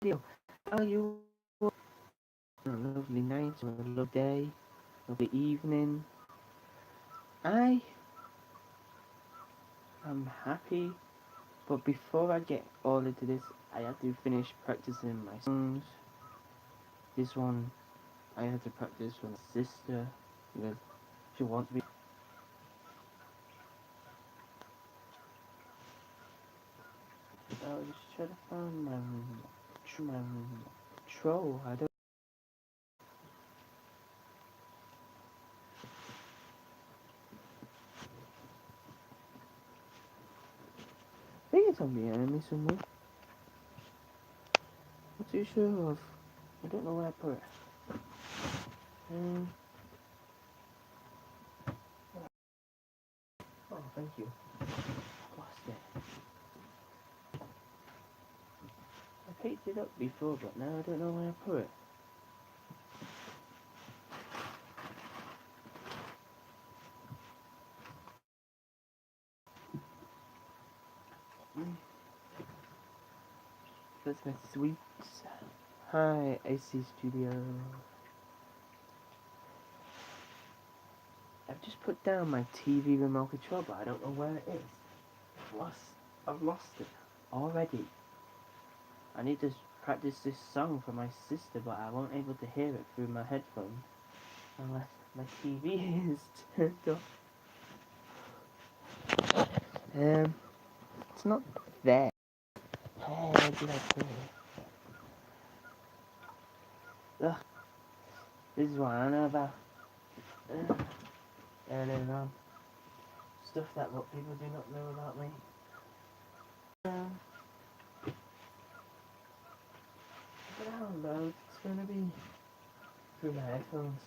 video. How you a lovely night or a lovely day, lovely evening. I am happy, but before I get all into this, I have to finish practicing my songs. This one I had to practice for my sister because she wants me. I was trying to find my troll. I don't think it's on the enemy somewhere. Not too sure of. I don't know where I put it. Um, oh, thank you. Lost it. I picked it up before, but now I don't know where I put it. That's my sweets. Hi, AC Studio. I've just put down my TV remote control, but I don't know where it is. I've lost it already. I need to practice this song for my sister, but I won't able to hear it through my headphones unless my TV is turned off. It's not there. Where did I put it? Ugh, this is what I know about. Earlier on. Stuff that what people do not know about me. But I don't know, it's gonna be through my headphones.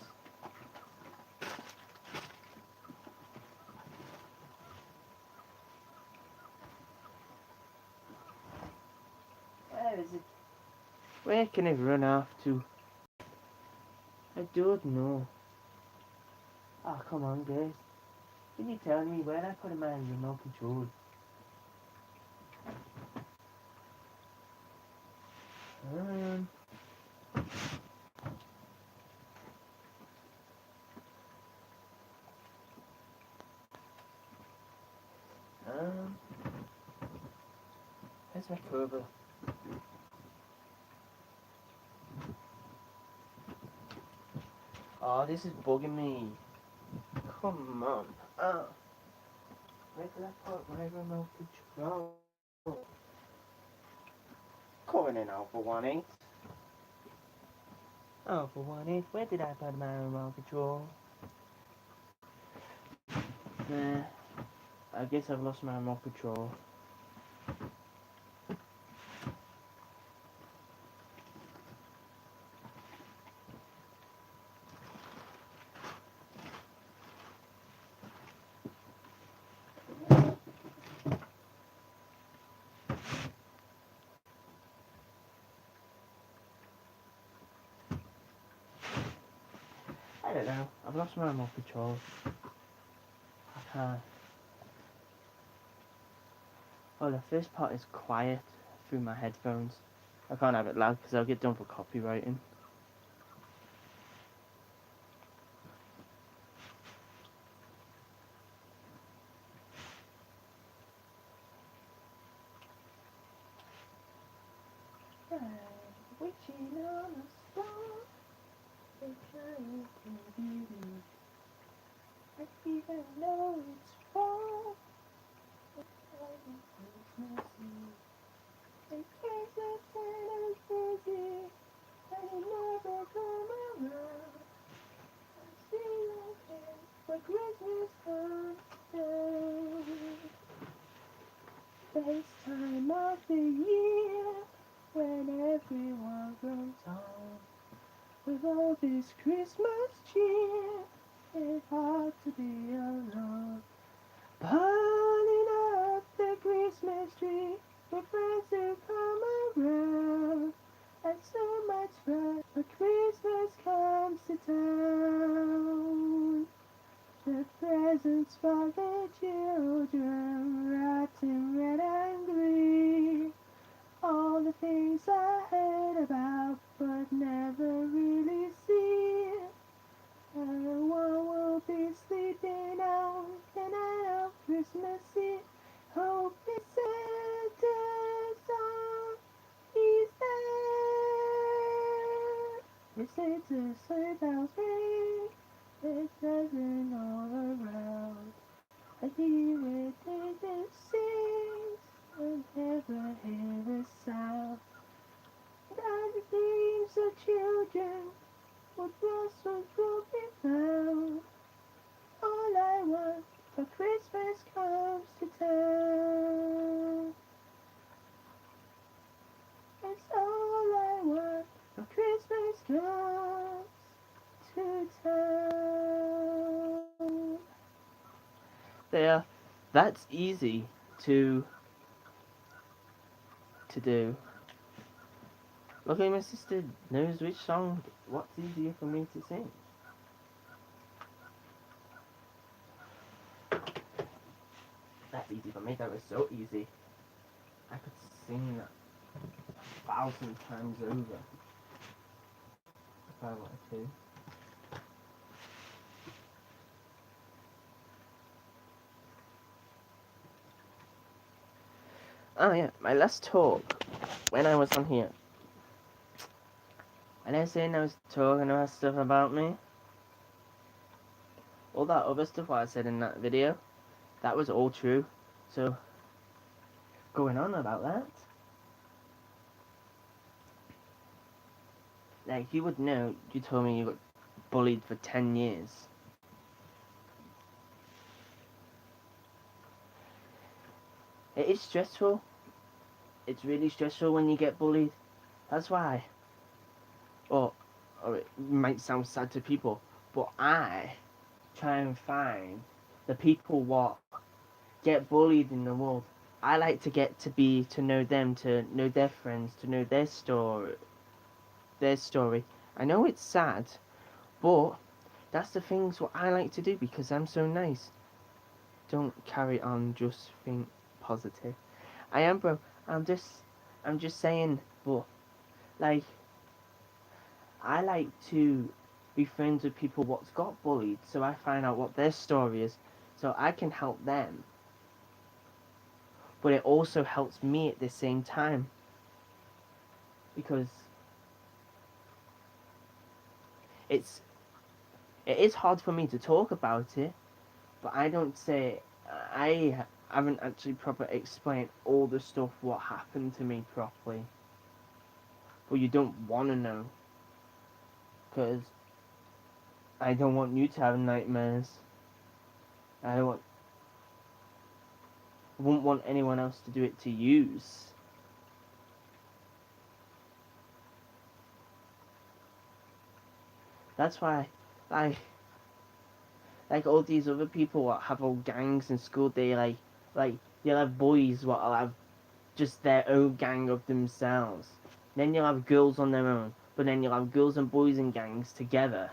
Where is it? Where can it run off to? I don't know. Oh, come on, guys. Can you tell me where I put my remote control? Um, um, where's my cover? Oh, this is bugging me. Come on. Oh, where did I put my remote control? Coming in Alpha 1-8. Alpha 1-8, where did I put my remote control? Nah, I guess I've lost my remote control. I don't know. I've lost my remote control. I can't. Oh, the first part is quiet through my headphones. I can't have it loud because I'll get done for copywriting. Witching on a star, they're trying to be me. I even know it's fall. Christmas Eve. And Christmas Santa's busy, and he never come around. I'm still okay when Christmas comes down. Best time of the year, when everyone goes home. With all this Christmas cheer, it's hard to be alone. Pulling up the Christmas tree, with friends who come around, and so much fun when Christmas comes to town. The presents for the children, wrapped in red and green. All the things I have Listen to sleigh bells ring, it's dancing all around. I hear it in the sings, and never hear a sound. Down the dreams of children, what blossoms will be found. All I want for Christmas comes to town. It's all I want for Christmas comes to town. There, that's easy to do. Luckily, my sister knows which song, what's easier for me to sing. That's easy for me, that was so easy. I could sing that 1,000 times over if I wanted to. Oh yeah, my last talk, when I was on here, when I was saying I was talking about stuff about me, all that other stuff what I said in that video, that was all true. So, going on about that, like you would know, you told me you got bullied for 10 years. It is stressful. It's really stressful when you get bullied. That's why. Or it might sound sad to people, but I try and find the people what get bullied in the world. I like to get to know them, to know their friends, to know their story. I know it's sad, but that's the things what I like to do because I'm so nice. Don't carry on, just think positive. I am, bro. I'm just saying, but like I like to be friends with people what's got bullied, so I find out what their story is, so I can help them. But it also helps me at the same time, because it is hard for me to talk about it, but I don't say I haven't actually properly explained all the stuff what happened to me properly. But you don't want to know, because I don't want you to have nightmares. I wouldn't want anyone else to do it to you. That's why, like, all these other people what have all gangs in school, like you'll have boys what'll have just their own gang of themselves. Then you'll have girls on their own, but then you'll have girls and boys in gangs together.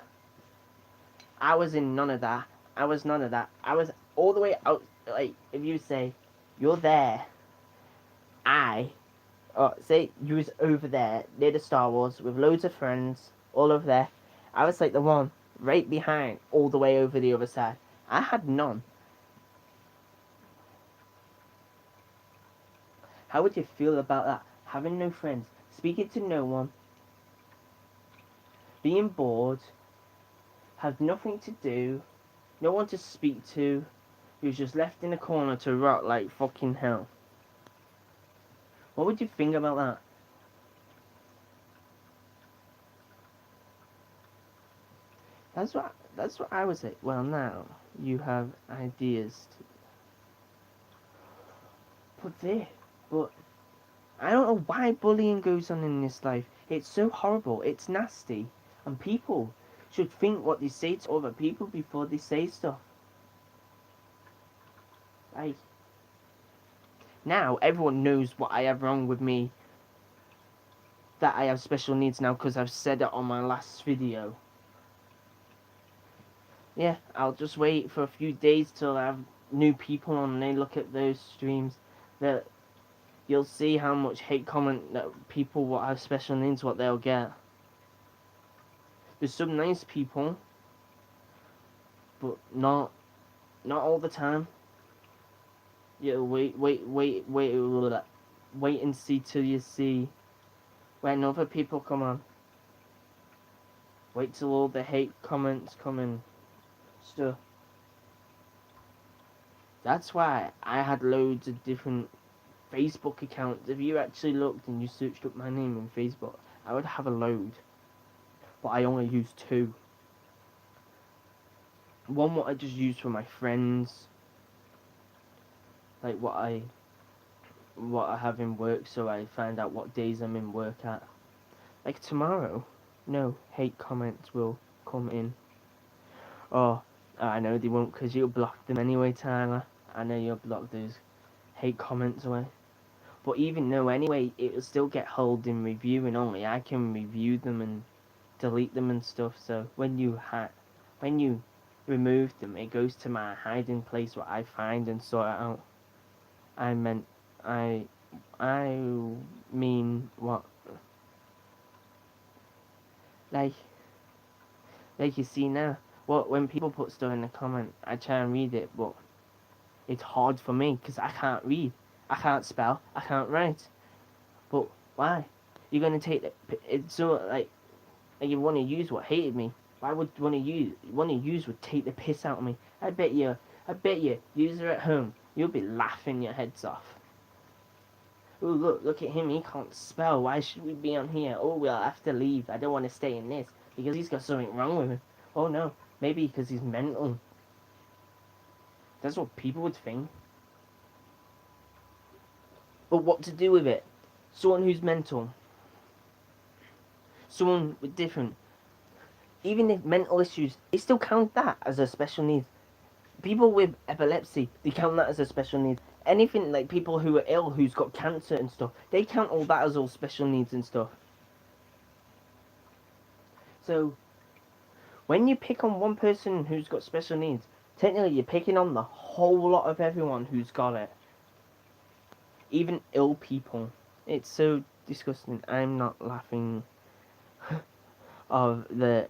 I was in none of that. I was none of that. I was all the way out. Like, if you say you're there, say you was over there near the Star Wars with loads of friends all over there. I was like the one right behind, all the way over the other side. I had none. How would you feel about that? Having no friends, speaking to no one, being bored, have nothing to do, no one to speak to, you're just left in a corner to rot like fucking hell. What would you think about that? That's what I would say. Well, now you have ideas to put there, but I don't know why bullying goes on in this life. It's so horrible. It's nasty, and people should think what they say to other people before they say stuff. Like, now everyone knows what I have wrong with me, that I have special needs now because I've said it on my last video. Yeah, I'll just wait for a few days till I have new people on and they look at those streams. That you'll see how much hate comment that people what have special needs what they'll get. There's some nice people, but not all the time. Yeah, wait and see till you see when other people come on. Wait till all the hate comments come and stuff. That's why I had loads of different Facebook accounts. If you actually looked and you searched up my name in Facebook, I would have a load. But I only use two. One what I just use for my friends, like what I have in work, so I find out what days I'm in work at. Like tomorrow, no hate comments will come in. Oh, I know they won't, because you'll block them anyway, Tyler. I know you'll block those hate comments away. But even though anyway, it will still get held in review, and only I can review them and delete them and stuff. So when you remove them, it goes to my hiding place where I find and sort it out. I meant I mean what? Like you see now. What, when people put stuff in the comment, I try and read it, but it's hard for me because I can't read, I can't spell, I can't write. But why? You're gonna take the, it's so like you want to use what hated me. Why would want to use would take the piss out of me? I bet you, user at home, you'll be laughing your heads off. Oh look at him, he can't spell. Why should we be on here? Oh, we'll have to leave. I don't want to stay in this because he's got something wrong with him. Oh no, maybe because he's mental. That's what people would think. But what to do with it? Someone who's mental. Someone with different. Even if mental issues, they still count that as a special need. People with epilepsy, they count that as a special need. Anything like people who are ill, who's got cancer and stuff, they count all that as all special needs and stuff. So, when you pick on one person who's got special needs, technically you're picking on the whole lot of everyone who's got it. Even ill people. It's so disgusting. I'm not laughing of the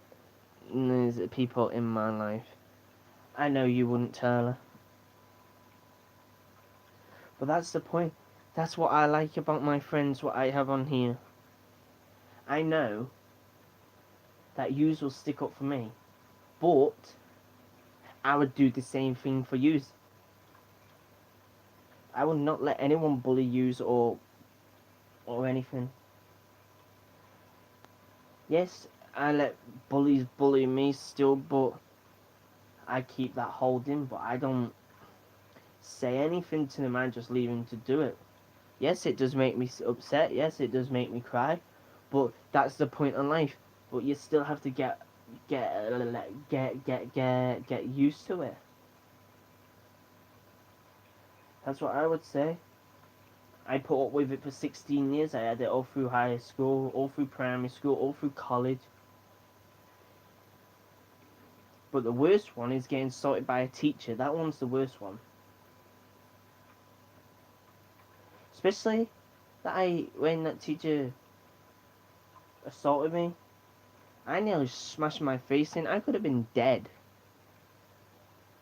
people in my life. I know you wouldn't, Tyler. But that's the point. That's what I like about my friends, what I have on here. I know that yous will stick up for me, but I would do the same thing for yous. I would not let anyone bully yous or anything. Yes, I let bullies bully me still, but I keep that holding, but I don't say anything to them, I just leave them to do it. Yes, it does make me upset, yes, it does make me cry, but that's the point of life. But you still have to get used to it. That's what I would say. I put up with it for 16 years. I had it all through high school, all through primary school, all through college. But the worst one is getting assaulted by a teacher. That one's the worst one. Especially when that teacher assaulted me, I nearly smashed my face in. I could have been dead.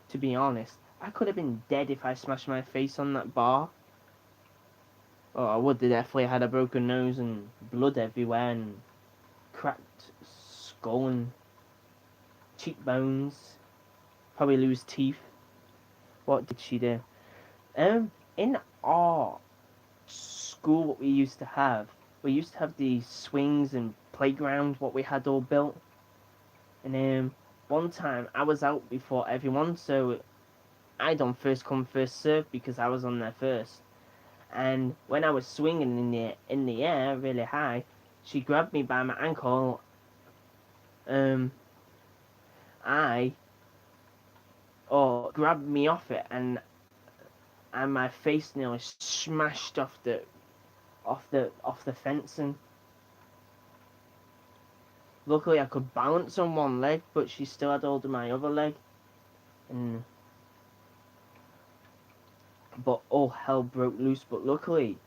To be honest, I could have been dead if I smashed my face on that bar. Oh, I would have definitely had a broken nose and blood everywhere and cracked skull and cheekbones. Probably lose teeth. What did she do? In our school, what we used to have the swings and playground, what we had all built. And one time I was out before everyone, so I done first come first serve because I was on there first. And when I was swinging in the air really high, she grabbed me by my ankle. Grabbed me off it, and my face nearly smashed off the fencing. Luckily, I could balance on one leg, but she still had hold of my other leg. But all hell broke loose. But luckily,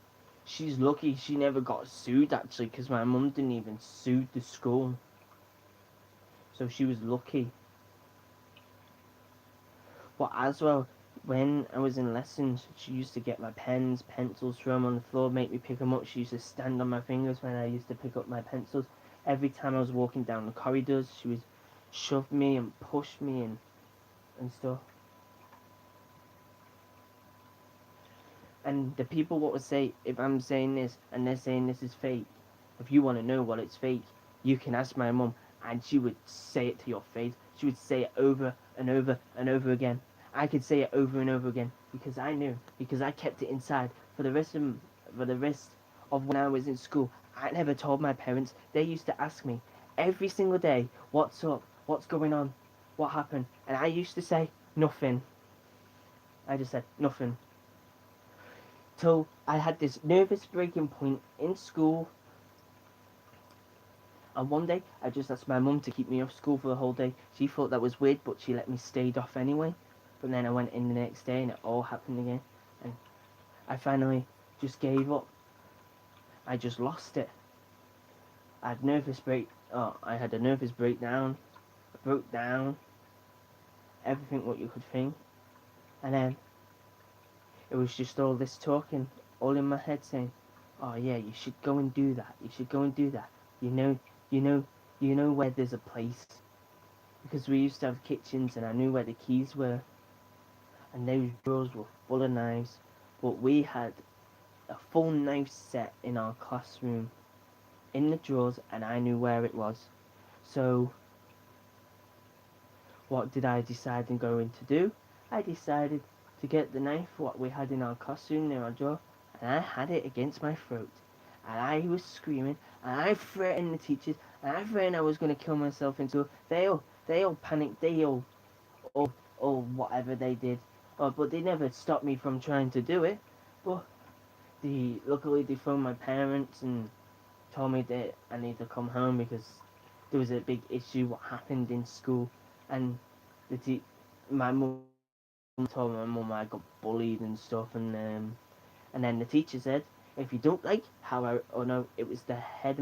she's lucky she never got sued, actually, because my mum didn't even sue the school. So she was lucky. But as well, when I was in lessons, she used to get my pens, pencils, throw them on the floor, make me pick them up. She used to stand on my fingers when I used to pick up my pencils. Every time I was walking down the corridors, she would shove me and push me and stuff. And the people what would say, if I'm saying this and they're saying this is fake, if you want to know what it's fake, you can ask my mum, and she would say it to your face. She would say it over and over and over again. I could say it over and over again because I knew, because I kept it inside for the rest of when I was in school. I never told my parents. They used to ask me every single day, "What's up? What's going on? What happened?" And I used to say nothing. I just said nothing. Till I had this nervous breaking point in school, and one day I just asked my mum to keep me off school for the whole day. She thought that was weird, but she let me stay off anyway. But then I went in the next day and it all happened again. And I finally just gave up. I just lost it. I had a nervous breakdown. I broke down. Everything what you could think. And then it was just all this talking, all in my head saying, "Oh yeah, you should go and do that. You should go and do that. You know, you know, you know where there's a place." Because we used to have kitchens and I knew where the keys were. And those drawers were full of knives. But we had a full knife set in our classroom in the drawers and I knew where it was. So what did I decide and going to do? I decided to get the knife what we had in our classroom near our drawer, and I had it against my throat. And I was screaming, and I threatened the teachers, and I threatened I was going to kill myself in school. They all panicked, or whatever they did. But they never stopped me from trying to do it. But luckily they phoned my parents and told me that I need to come home because there was a big issue what happened in school, and the my mum told my mum I got bullied and stuff, and then the teacher said, if you don't like how oh no, it was the head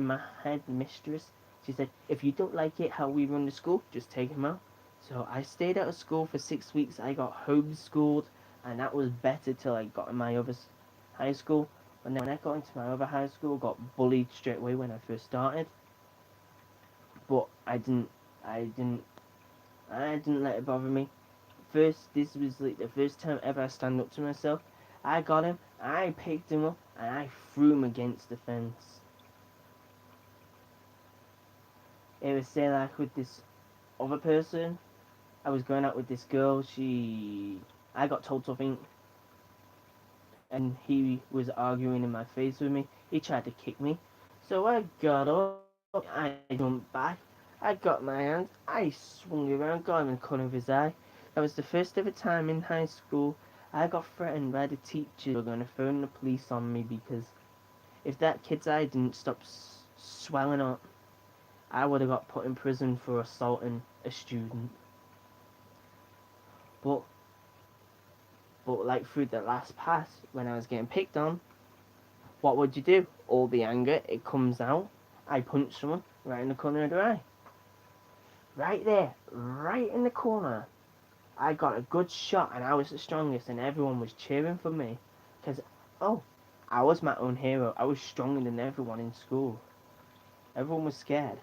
mistress. She said, if you don't like it how we run the school, just take him out. So I stayed out of school for 6 weeks. I got homeschooled, and that was better till I got in my other high school. And then when I got into my other high school, got bullied straight away when I first started. But I didn't let it bother me. This was like the first time ever I stand up to myself. I got him, I picked him up, and I threw him against the fence. It was say like with this other person. I was going out with this girl. I got told something, and he was arguing in my face with me. He tried to kick me, so I got up. I jumped back. I got my hand. I swung around, got him in the corner of his eye. That was the first ever time in high school I got threatened by the teachers were going to phone the police on me because if that kid's eye didn't stop swelling up, I would have got put in prison for assaulting a student. But like through the last pass, when I was getting picked on, what would you do? All the anger, it comes out. I punched someone right in the corner of their eye. Right there, right in the corner. I got a good shot and I was the strongest and everyone was cheering for me. Because, oh, I was my own hero. I was stronger than everyone in school. Everyone was scared.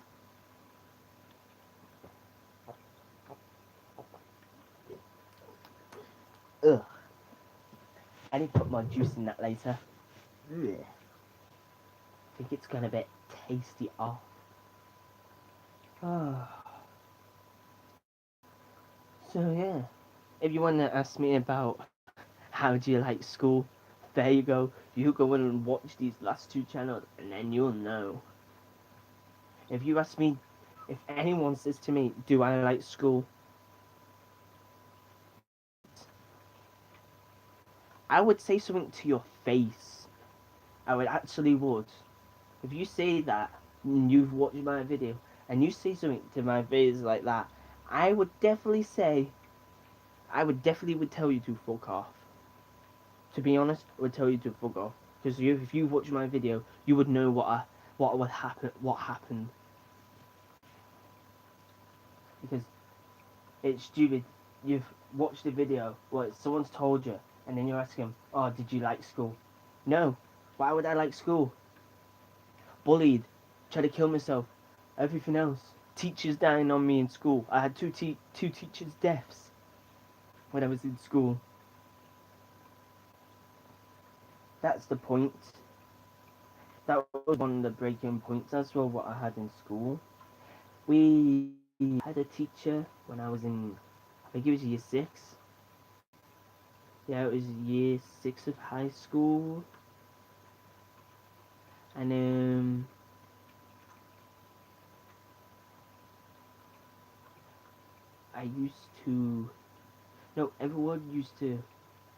Ugh. I need to put more juice in that later. Ugh. I think it's gonna be tasty off. Oh. So yeah, if you want to ask me about how do you like school, there you go. You go and watch these last two channels, and then you'll know. If you ask me, if anyone says to me, "Do I like school?" I would say something to your face. I would actually would. If you say that and you've watched my video and you say something to my face like that, I would definitely say, I would definitely would tell you to fuck off. To be honest, I would tell you to fuck off because if you watch my video, you would know what would happen, what happened. Because it's stupid. You've watched the video, well, someone's told you, and then you're asking, "Oh, did you like school?" No. Why would I like school? Bullied, tried to kill myself, Everything else. Teachers dying on me in school. I had two teachers' deaths when I was in school. That's the point. That was one of the breaking points as well what I had in school. We had a teacher when I was in, I think it was year 6. Yeah, it was year 6 of high school. And I used to, no, everyone used to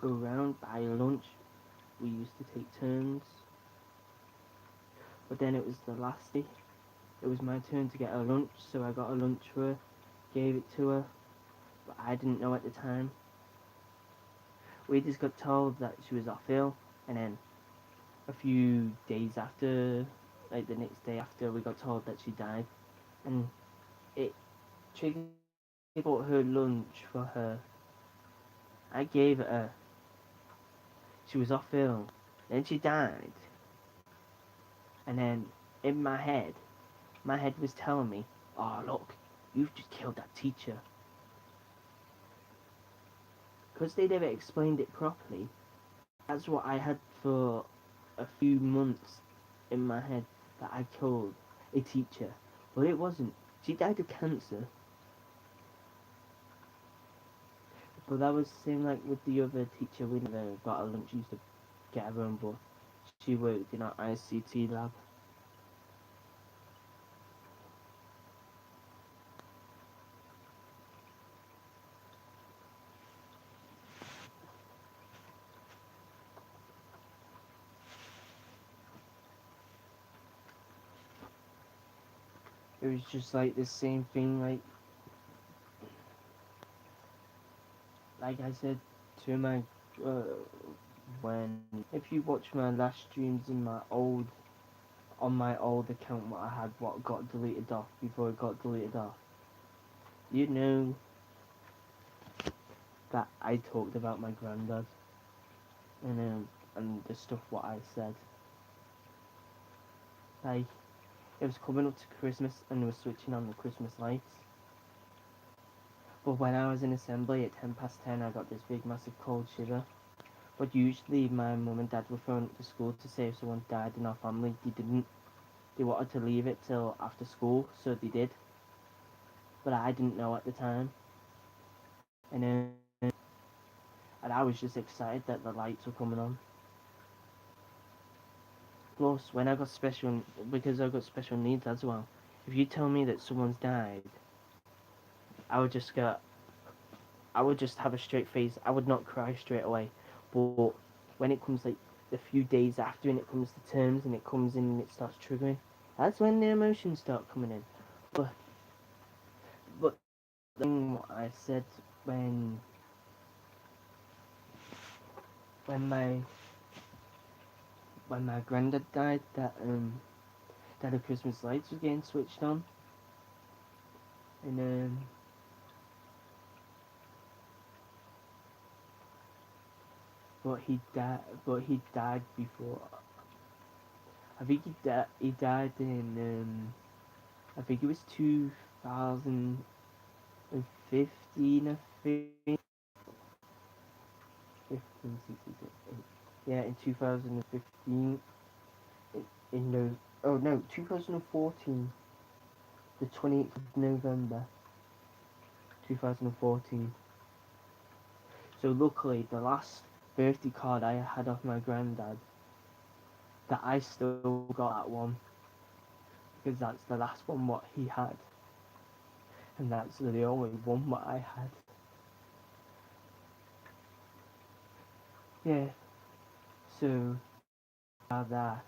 go around, buy lunch. We used to take turns. But then it was the last day. It was my turn to get a lunch, so I got a lunch for her, gave it to her, but I didn't know at the time. We just got told that she was off ill, and then a few days after, like the next day after, we got told that she died, and it triggered. I bought her lunch for her. I gave it her. She was off ill, then she died, and then in my head was telling me, "Oh look, you've just killed that teacher." Because they never explained it properly. That's what I had for a few months in my head, that I killed a teacher. But it wasn't. She died of cancer. But that was the same like with the other teacher. We never got a lunch. Used to get her own, but she worked in our ICT lab. It was just like the same thing. Like I said to my uh, when if you watch my last streams in my old on my old account, what I had, what got deleted off before it got deleted off, you know that I talked about my granddad and the stuff what I said. Like it was coming up to Christmas and we were switching on the Christmas lights. But when I was in assembly at 10 past 10, I got this big massive cold shiver. But usually my mum and dad were phoned up to school to say if someone died in our family. They didn't. They wanted to leave it till after school, so they did. But I didn't know at the time, and and I was just excited that the lights were coming on. Plus, when I got special, because I got special needs as well. If you tell me that someone's died, I would just go. I would just have a straight face. I would not cry straight away. But when it comes like a few days after, and it comes to terms, and it comes in and it starts triggering, that's when the emotions start coming in. But but the thing what I said when when my when my granddad died, that the Christmas lights was getting switched on, and but he died before. I think he died in I think it was 2015. I think 15, 16, yeah, in 2015. In no, oh no, 2014. The 28th of November, 2014. So luckily, the last birthday card I had off my granddad, that I still got that one, because that's the last one what he had, and that's the only one what I had. Yeah. So that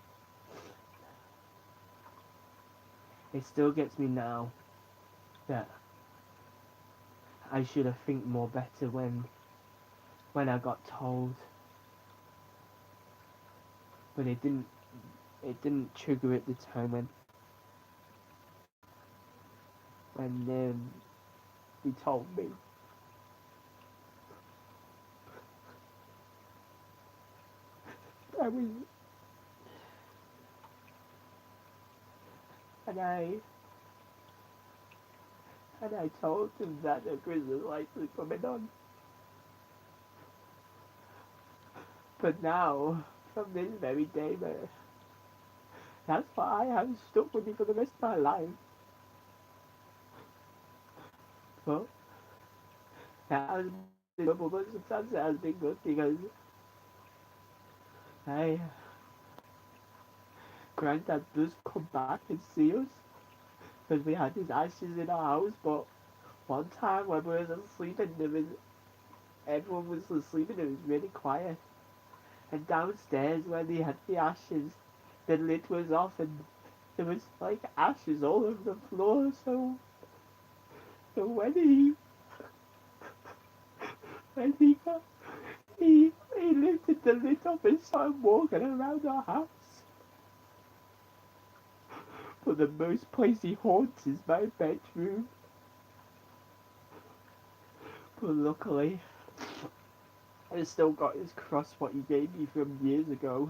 it still gets me now that I should have think more better when I got told, but it didn't trigger at the time when he told me. I was and I and I told him that the Christmas lights were coming on. But now, from this very day, that's why I'm stuck with me for the rest of my life. But that has been trouble, but sometimes it has been good because hey, Granddad does come back and see us because we had his ashes in our house. But one time when we was asleep and everyone was asleep and it was really quiet, and downstairs when they had the ashes, the lid was off and there was like ashes all over the floor. So when he got he lifted the lid up and started walking around our house. But the most place he haunts is my bedroom. But luckily, I still got his cross what he gave me from years ago.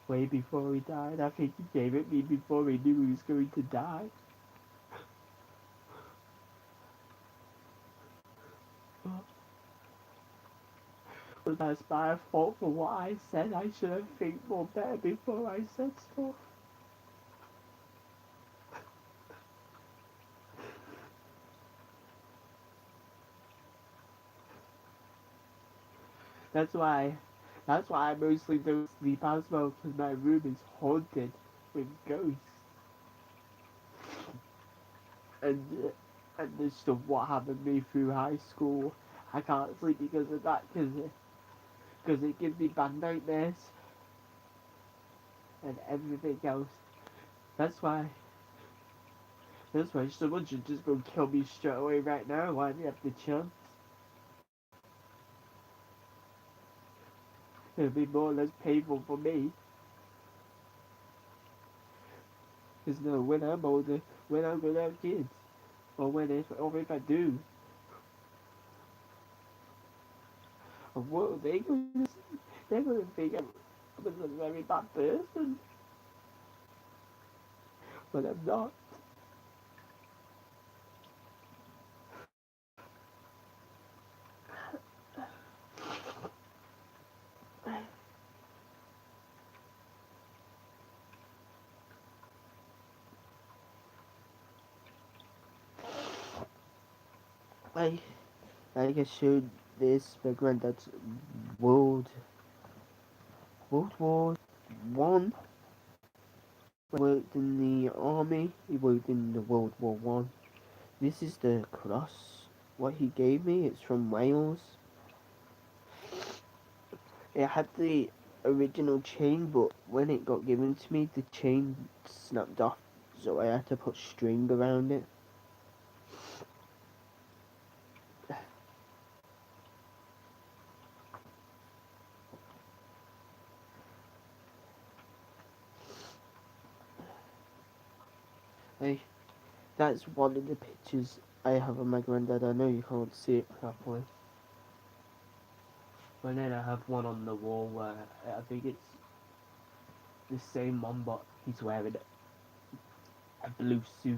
Way before he died. I think he gave it me before he knew he was going to die. But that's my fault for what I said. I should have think more better before I said stuff. That's why that's why I mostly don't sleep as well, because my room is haunted with ghosts. And and the stuff what happened to me through high school. I can't sleep because of that, because it gives me bad nightmares and everything else. That's why that's why someone should just go kill me straight away right now while we have the chance. It'll be more or less painful for me. Because no, when I'm older, when I'm gonna have kids, or if I do, what they're gonna think I'm a very bad person, but I'm not. I like I showed this my granddad's World World War One. He worked in the army. He worked in the World War One. This is the cross. What he gave me. It's from Wales. It had the original chain, but when it got given to me, the chain snapped off, so I had to put string around it. Hey, that's one of the pictures I have of my granddad. I know you can't see it properly. But then I have one on the wall where I think it's the same one, but he's wearing a blue suit.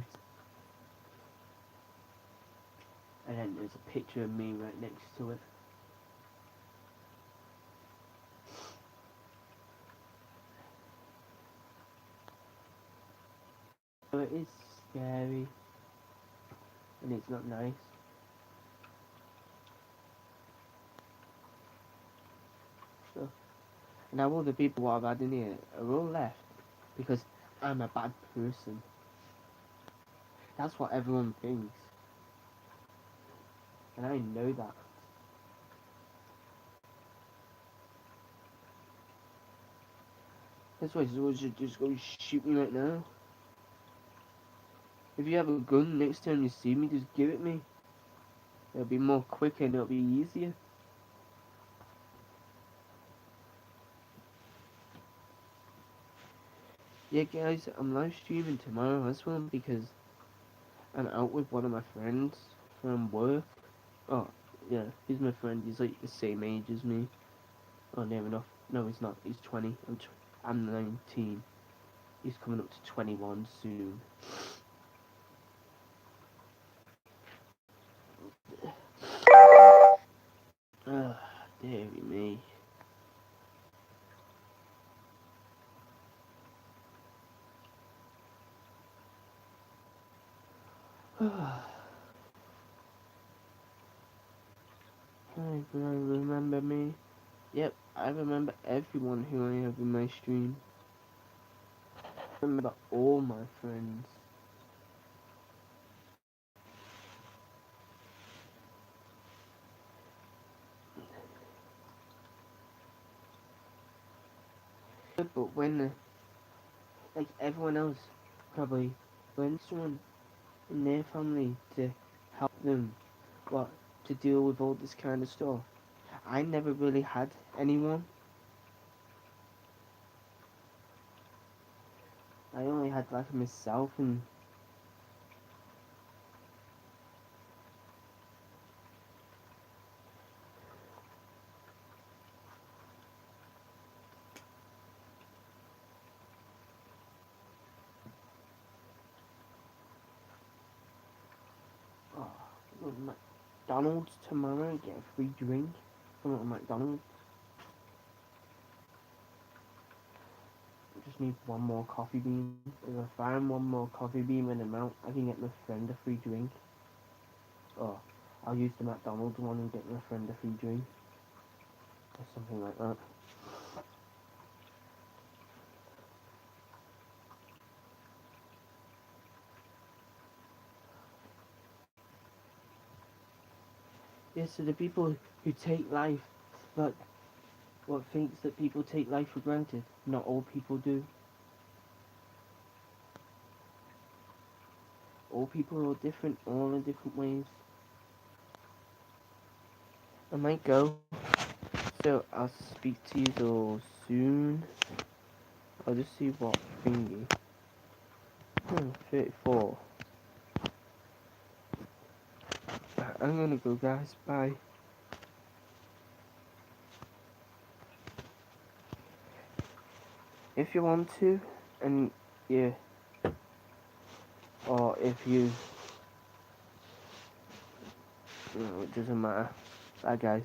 And then there's a picture of me right next to it. So it is scary, and it's not nice. So, and now all the people what I've had in here are all left because I'm a bad person. That's what everyone thinks, and I know that. That's why someone should just go shoot me right now. If you have a gun, next time you see me, just give it me. It'll be more quick and it'll be easier. Yeah, guys, I'm live streaming tomorrow as well because I'm out with one of my friends from work. Oh, yeah, he's my friend. He's like the same age as me. Oh, near enough. No, he's not. He's 20. I'm 19. He's coming up to 21 soon. Dear me. Hi, can I remember me? Yep, I remember everyone who I have in my stream. I remember all my friends. But when, like everyone else, probably when someone in their family to help them, what, to deal with all this kind of stuff. I never really had anyone. I only had like myself and oh, go to McDonald's tomorrow and get a free drink from McDonald's. I just need one more coffee bean. If I find one more coffee bean in I'm out, I can get my friend a free drink. Or I'll use the McDonald's one and get my friend a free drink. Or something like that. Yeah, so the people who take life, like, what thinks that people take life for granted, not all people do. All people are different, all in different ways. I might go, so I'll speak to you all soon. I'll just see what thingy. 34. I'm gonna go, guys. Bye. If you want to, and yeah, or if you, it doesn't matter. Bye, guys.